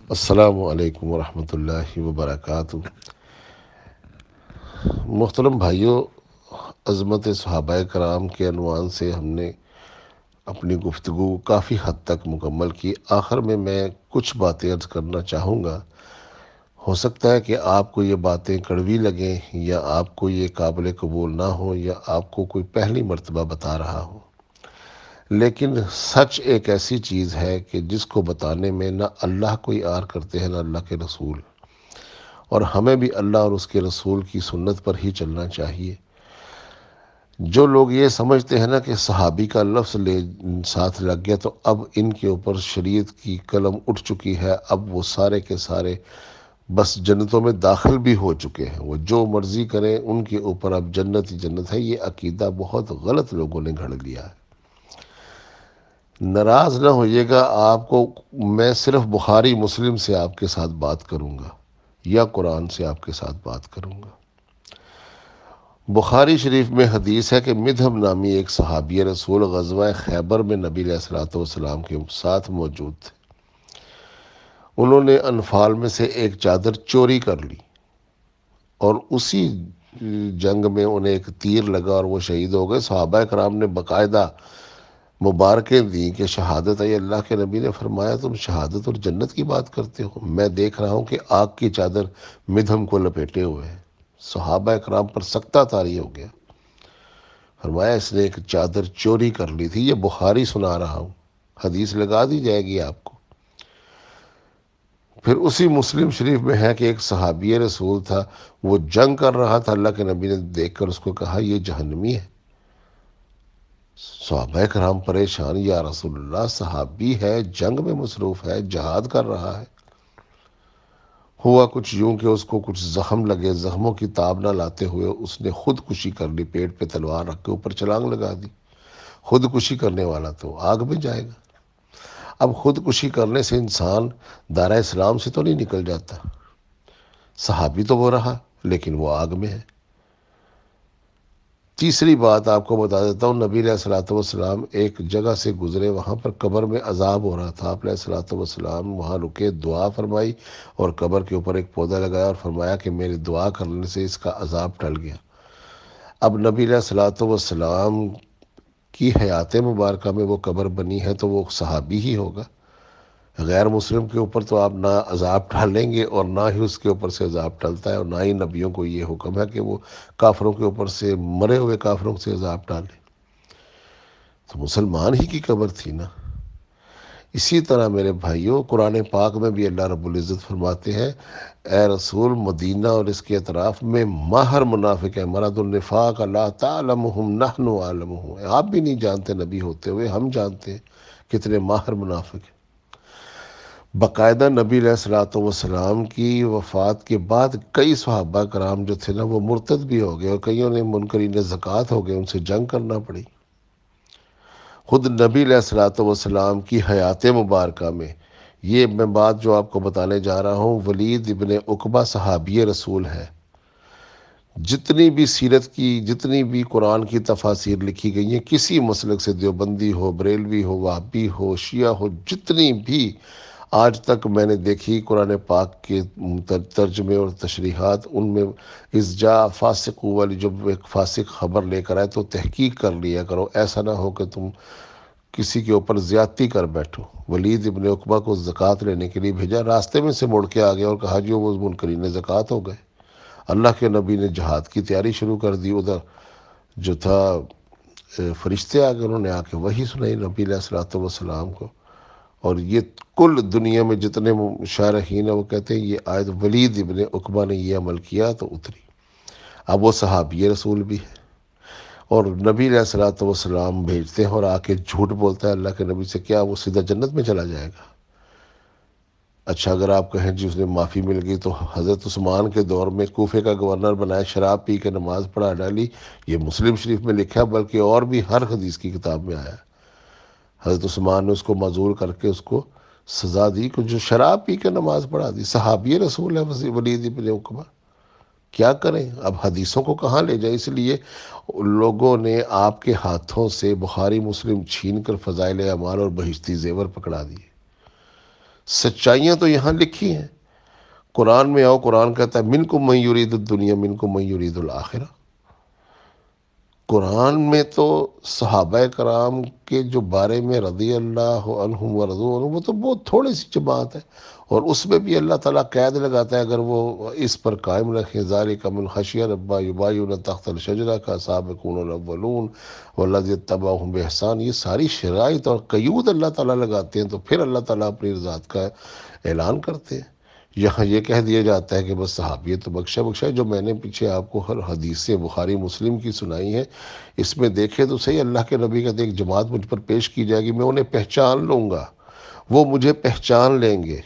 السلام علیکم ورحمۃ اللہ وبرکاتہ۔ محترم بھائیوں، عظمت صحابہ کرام کے عنوان سے ہم نے اپنی گفتگو کافی حد تک مکمل کی۔ آخر میں کچھ باتیں عرض کرنا چاہوں گا۔ ہو سکتا ہے کہ آپ کو یہ باتیں کڑوی لگیں، یا آپ کو یہ قابل قبول نہ ہو، یا آپ کو کوئی پہلی مرتبہ بتا رہا ہو، لیکن سچ ایک ایسی چیز ہے کہ جس کو بتانے میں نہ اللہ کوئی آر کرتے ہیں نہ اللہ کے رسول، اور ہمیں بھی اللہ اور اس کے رسول کی سنت پر ہی چلنا چاہیے۔ جو لوگ یہ سمجھتے ہیں نا کہ صحابی کا لفظ ساتھ لگ گیا تو اب ان کے اوپر شریعت کی قلم اٹھ چکی ہے، اب وہ سارے کے سارے بس جنتوں میں داخل بھی ہو چکے ہیں، وہ جو مرضی کریں ان کے اوپر اب جنت ہی جنت ہے، یہ عقیدہ بہت غلط لوگوں نے گھڑ لیا ہے۔ ناراض نہ ہوئیے گا، آپ کو میں صرف بخاری مسلم سے آپ کے ساتھ بات کروں گا، یا قرآن سے آپ کے ساتھ بات کروں گا۔ بخاری شریف میں حدیث ہے کہ مدھم نامی ایک صحابی رسول غزوہ خیبر میں نبی علیہ الصلوۃ والسلام کے ساتھ موجود تھے۔ انہوں نے انفال میں سے ایک چادر چوری کر لی، اور اسی جنگ میں انہیں ایک تیر لگا اور وہ شہید ہو گئے۔ صحابہ کرام نے باقاعدہ مبارکیں دیں کہ شہادت ہے۔ اللہ کے نبی نے فرمایا تم شہادت اور جنت کی بات کرتے ہو، میں دیکھ رہا ہوں کہ آگ کی چادر مدھم کو لپیٹے ہوئے ہے۔ صحابہ کرام پر سکتہ طاری ہو گیا۔ فرمایا اس نے ایک چادر چوری کر لی تھی، یہ بخاری سنا رہا ہوں، حدیث لگا دی جائے گی آپ کو۔ پھر اسی مسلم شریف میں ہے کہ ایک صحابی رسول تھا، وہ جنگ کر رہا تھا، اللہ کے نبی نے دیکھ کر اس کو کہا یہ جہنمی ہے۔ صحابہ کرام پریشان، یا رسول اللہ صحابی ہے، جنگ میں مصروف ہے، جہاد کر رہا ہے۔ ہوا کچھ یوں کہ اس کو کچھ زخم لگے، زخموں کی تاب نہ لاتے ہوئے اس نے خودکشی کر لی، پیٹ پہ تلوار رکھ کے اوپر چھلانگ لگا دی۔ خودکشی کرنے والا تو آگ میں جائے گا۔ اب خودکشی کرنے سے انسان دائرہ اسلام سے تو نہیں نکل جاتا، صحابی تو وہ رہا لیکن وہ آگ میں ہے۔ تیسری بات آپ کو بتا دیتا ہوں، نبی علیہ الصلوۃ والسلام ایک جگہ سے گزرے، وہاں پر قبر میں عذاب ہو رہا تھا، آپ علیہ الصلوۃ والسلام وہاں رکے، دعا فرمائی، اور قبر کے اوپر ایک پودا لگایا اور فرمایا کہ میری دعا کرنے سے اس کا عذاب ٹل گیا۔ اب نبی علیہ الصلوۃ والسلام کی حیات مبارکہ میں وہ قبر بنی ہے تو وہ صحابی ہی ہوگا۔ غیر مسلم کے اوپر تو آپ نہ عذاب ڈالیں گے اور نہ ہی اس کے اوپر سے عذاب ٹلتا ہے، اور نہ ہی نبیوں کو یہ حکم ہے کہ وہ کافروں کے اوپر سے، مرے ہوئے کافروں سے عذاب ڈالیں۔ تو مسلمان ہی کی قبر تھی نا۔ اسی طرح میرے بھائیوں، قرآن پاک میں بھی اللہ رب العزت فرماتے ہیں اے رسول، مدینہ اور اس کے اطراف میں ماہر منافق ہے، مرض النفاق لا تعلمہم نحن عالمہم، آپ بھی نہیں جانتے نبی ہوتے ہوئے، ہم جانتے ہیں کتنے ماہر منافق ہیں۔ باقاعدہ نبی علیہ الصلوۃ والسلام کی وفات کے بعد کئی صحابہ کرام جو تھے نا وہ مرتد بھی ہو گئے، اور کئیوں نے منکرین زکوٰۃ ہو گئے، ان سے جنگ کرنا پڑی۔ خود نبی علیہ الصلوۃ والسلام کی حیات مبارکہ میں یہ میں بات جو آپ کو بتانے جا رہا ہوں، ولید ابن عقبہ صحابی رسول ہے۔ جتنی بھی سیرت کی، جتنی بھی قرآن کی تفاسیر لکھی گئی ہیں، کسی مسلک سے، دیوبندی ہو، بریلوی ہو، وہابی ہو، شیعہ ہو، جتنی بھی آج تک میں نے دیکھی قرآن پاک کے ترجمے اور تشریحات، ان میں اس جا فاسق والی جب ایک فاسق خبر لے کر آئے تو تحقیق کر لیا کرو، ایسا نہ ہو کہ تم کسی کے اوپر زیادتی کر بیٹھو۔ ولید ابن عقبہ کو زکوٰۃ لینے کے لیے بھیجا، راستے میں سے مڑ کے آ گیا اور کہا جو وہ منکرین زکوٰۃ ہو گئے۔ اللہ کے نبی نے جہاد کی تیاری شروع کر دی، ادھر جو تھا فرشتے آ گئے، انہوں نے آ کے وحی سنائی نبی علیہ الصلوۃ والسلام کو، اور یہ کل دنیا میں جتنے شارحین ہیں وہ کہتے ہیں یہ آیت ولید ابن عقبہ نے یہ عمل کیا تو اتری۔ اب وہ صحابی رسول بھی ہے، اور نبی علیہ الصلوۃ والسلام بھیجتے ہیں اور آ کے جھوٹ بولتا ہے اللہ کے نبی سے، کیا وہ سیدھا جنت میں چلا جائے گا؟ اچھا اگر آپ کہیں جی اس نے معافی مل گئی، تو حضرت عثمان کے دور میں کوفے کا گورنر بنایا، شراب پی کے نماز پڑھا ڈالی، یہ مسلم شریف میں لکھا، بلکہ اور بھی ہر حدیث کی کتاب میں آیا۔ حضرت عثمان نے اس کو معزول کر کے اس کو سزا دی کہ جو شراب پی کے نماز پڑھا دی، صحابی رسول ہے ولید ابن عقبہ، کیا کریں؟ اب حدیثوں کو کہاں لے جائیں؟ اس لیے لوگوں نے آپ کے ہاتھوں سے بخاری مسلم چھین کر فضائل اعمال اور بہشتی زیور پکڑا دیے۔ سچائیاں تو یہاں لکھی ہیں۔ قرآن میں آؤ، قرآن کہتا ہے منکم من یرید الدنیا منکم من یرید الآخرہ۔ قرآن میں تو صحابہ کرام کے جو بارے میں رضی اللہ عنہم ورضوا عنہ، وہ تو بہت تھوڑی سی جماعت ہے، اور اس میں بھی اللہ تعالیٰ قید لگاتا ہے اگر وہ اس پر قائم رکھیں، ذالک من خشی ربہ یبایعون تحت الشجرہ کالسابقون الاولون والذین اتبعوہم بإحسان۔ یہ ساری شرائط اور قیود اللہ تعالیٰ لگاتے ہیں، تو پھر اللہ تعالیٰ اپنی رضاعت کا اعلان کرتے ہیں۔ یہاں یہ کہہ دیا جاتا ہے کہ بس صحابیت تو بخشا بخشا ہے۔ جو میں نے پیچھے آپ کو ہر حدیث بخاری مسلم کی سنائی ہے، اس میں دیکھے تو صحیح، اللہ کے نبی کا ایک جماعت مجھ پر پیش کی جائے گی، میں انہیں پہچان لوں گا، وہ مجھے پہچان لیں گے۔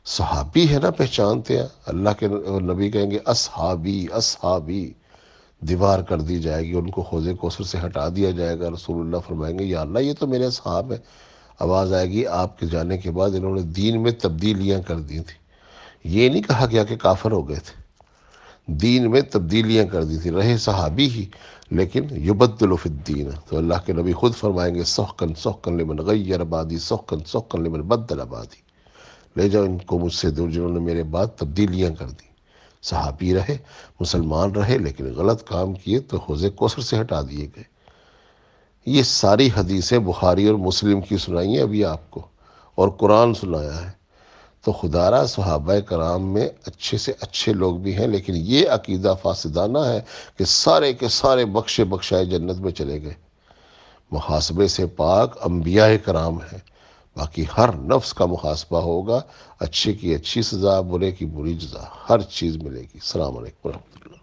صحابی ہے نا، پہچانتے ہیں، اللہ کے نبی کہیں گے اصحابی اصحابی، دیوار کر دی جائے گی، ان کو حوض کوثر سے ہٹا دیا جائے گا، رسول اللہ فرمائیں گے یا اللہ یہ تو میرے اصحاب ہیں۔ آواز آئے گی آپ کے جانے کے بعد انہوں نے دین میں تبدیلیاں کر دی تھیں، یہ نہیں کہا گیا کہ کافر ہو گئے تھے، دین میں تبدیلیاں کر دی تھی، رہے صحابی ہی لیکن یبدل فی الدین۔ تو اللہ کے نبی خود فرمائیں گے سحقا سحقا لمن غیر بعدی سحقا سحقا لمن بدل بعدی، لے جاؤ ان کو مجھ سے دور جنہوں نے میرے بعد تبدیلیاں کر دی۔ صحابی رہے، مسلمان رہے، لیکن غلط کام کیے تو حوض کوثر سے ہٹا دیے گئے۔ یہ ساری حدیثیں بخاری اور مسلم کی سنائی ہیں ابھی آپ کو، اور قرآن سنایا ہے۔ تو خدا را صحابہ کرام میں اچھے سے اچھے لوگ بھی ہیں، لیکن یہ عقیدہ فاسدانہ ہے کہ سارے کے سارے بخشے بخشائے جنت میں چلے گئے۔ محاسبے سے پاک انبیاء کرام ہیں، باقی ہر نفس کا محاسبہ ہوگا، اچھے کی اچھی سزا، برے کی بری جزا، ہر چیز ملے گی۔ السلام علیکم ورحمۃ اللہ۔